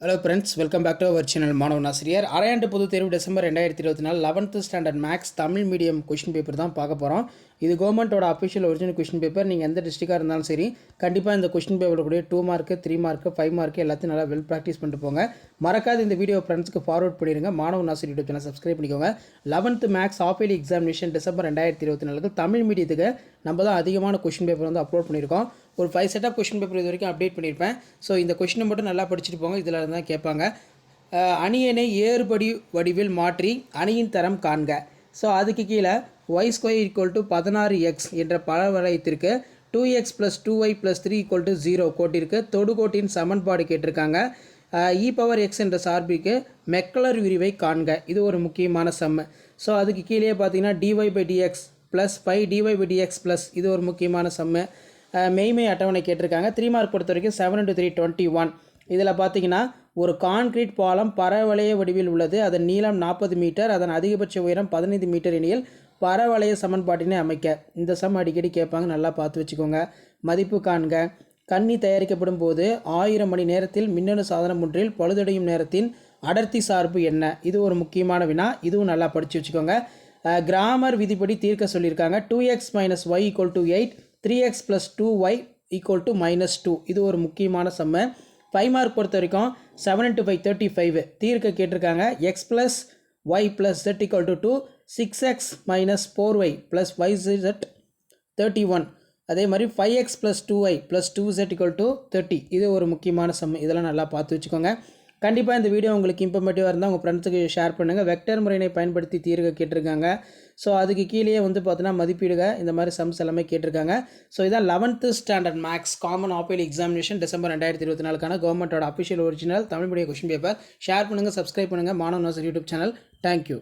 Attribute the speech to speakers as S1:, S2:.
S1: Hello friends, welcome back to our channel. மாணவன் ஆசிரியர் அரையாண்டு பொதுத் தேர்வு December 2024 11th standard maths Tamil medium question paper தான் பார்க்க போகிறோம். இது கவர்மெண்ட்டோட அஃபிஷியல் ஒரிஜினல் கொஷின் பேப்பர். நீங்கள் எந்த டிஸ்ட்ரிக்டாக இருந்தாலும் சரி, கண்டிப்பாக இந்த கொஷின் பேப்பர் கூட 2 மார்க்கு 3 மார்க்கு 5 மார்க்கு எல்லாத்தையும் நல்லா வெல் ப்ராக்டிஸ் பண்ணிட்டு போங்க. மறக்காது இந்த வீடியோ ஃப்ரெண்ட்ஸ்க்கு ஃபார்வர்ட் பண்ணிடுங்க. மாணவன் ஆசிரியர் யூடியூப் சேனல் சப்ஸ்கிரைப் பண்ணிக்கோங்க. 11th maths of yearly examination December 2024 Tamil மீடியத்துக்கு நம்ம தான் அதிகமான கொஷின் பேப்பர் வந்து அப்லோட் பண்ணியிருக்கோம். ஒரு 5 செட் ஆஃப் கொஷின் பேப்பர் இது வரைக்கும் அப்டேட் பண்ணியிருப்பேன். ஸோ இந்த கொஷினை மட்டும் நல்லா படிச்சுட்டு போங்க. இதில் தான் கேட்பாங்க. அணியனை ஏறுபடி வடிவில் மாற்றி அணியின் தரம் காண்க. ஸோ அதுக்கு கீழே y² = 16x என்ற பரவளையத்திற்கு 2x + 2y + 3 = 0 கோட்டிற்கு தொடுகோட்டின் சமன்பாடு கேட்டிருக்காங்க. e⁻x என்ற சார்பிற்கு மெக்லர் விரிவை காண்க. இது ஒரு முக்கியமான சம்மு. ஸோ அதுக்கு கீழே பார்த்தீங்கன்னா dy/dx + 5 dy/dx+ இது ஒரு முக்கியமான சம்மு. மெய்மை அட்டவணை கேட்டிருக்காங்க. 3 மார்க் பொறுத்த வரைக்கும் 7 × 3 21. இதில் பார்த்தீங்கன்னா ஒரு கான்கிரீட் பாலம் பரவளைய வடிவில் உள்ளது. அதன் நீளம் 40 மீட்டர், அதன் அதிகபட்ச உயரம் 15 மீட்டர் எனில் பரவளைய சமன்பாட்டினை அமைக்க. இந்த சம் அடிக்கடி கேட்பாங்க, நல்லா பார்த்து வச்சுக்கோங்க. மதிப்பு காண்க. கண்ணி தயாரிக்கப்படும் போது 1000 மணி நேரத்தில் மின்னணு சாதனம் ஒன்றில் பழுதடையும் நேரத்தின் அடர்த்தி சார்பு என்ன? இது ஒரு முக்கியமான வினா. இதுவும் நல்லா படித்து வச்சுக்கோங்க. கிராமர் விதிப்படி தீர்க்க சொல்லியிருக்காங்க. 2x - y = 8, 3x + 2y = -2. இது ஒரு முக்கியமான சம்மு. 5 மார்க் பொறுத்த வரைக்கும் 7 × 5 35 தீர்க்க கேட்டிருக்காங்க. x + y + z = 2, 6x - 4y + yz 31. அதே மாதிரி 5x + 2y + 2z = 30. இது ஒரு முக்கியமான சம். இதெல்லாம் நல்லா பார்த்து வச்சுக்கோங்க. கண்டிப்பாக இந்த வீடியோ உங்களுக்கு இன்ஃபர்மேட்டிவாக இருந்தால் உங்கள் ஃப்ரெண்ட்ஸுக்கு ஷேர் பண்ணுங்கள். வெக்டர் முறையினை பயன்படுத்தி தீர்க்க கேட்டிருக்காங்க. ஸோ அதுக்கு கீழே வந்து பார்த்தீங்கன்னா மதிப்பீடுக இந்த மாதிரி சம்ஸ் எல்லாமே கேட்டிருக்காங்க. ஸோ இதான் 11th standard maths common half yearly examination December 2024 கவர்மெண்ட்டோட official original Tamil medium question paper. Share பண்ணுங்கள், சப்ஸ்கிரைப் பண்ணுங்கள். மாணவன் ஆசிரியர் யூடியூப் சேனல். தேங்க்யூ.